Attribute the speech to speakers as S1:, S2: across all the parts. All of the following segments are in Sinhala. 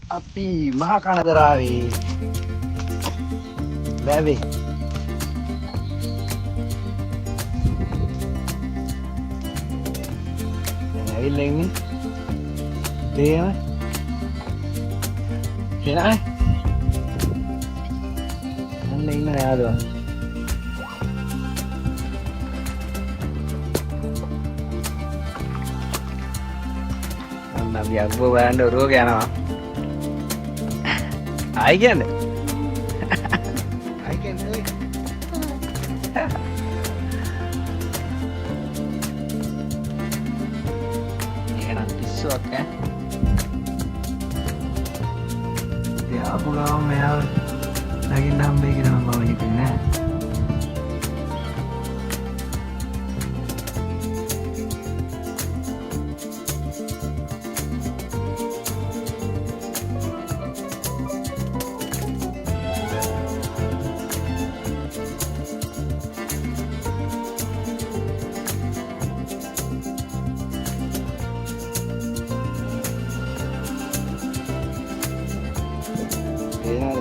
S1: අපි මහා කනදරාවේ වැවේ ඇවිල්ලා ඉන්නේ තේම එනයි අන්න ඉන්න යාළුවා අන්න අපි අබ්බෝ බලන්න ඔරුවක යනවා ආයි කියන්නේ ආයි කියන්නේ එහෙනම් පිස්සුවක් ඈ ඉතින් ආපු ගමන් මෙයාව නගින්න හම්බෙයි කියලා මම හිතුවේ නෑ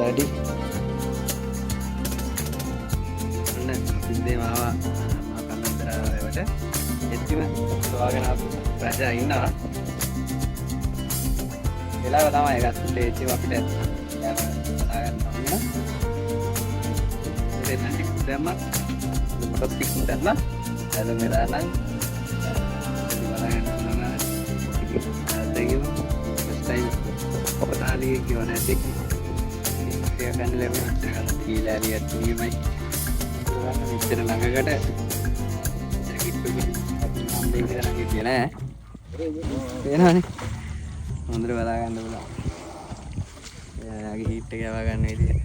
S1: Tadi Nah, pindah mawa makanan terada itu mah soalnya aku raja ini Ela pertama ya kan itu waktu itu ya katakan namanya jadi nanti udah mah lumrah udah mah ada meranan di mana ada gitu first time kali gimana sih dia kan lebih gila lihat ini ඉතර ළඟකට කිට්ටු නම්බේ කියලා නම් හිටියේ නෑ පේනවනේ හොඳට බලා ගන්න පුළුවන් එයාගේ හීට් එක යවා ගන්න විදිය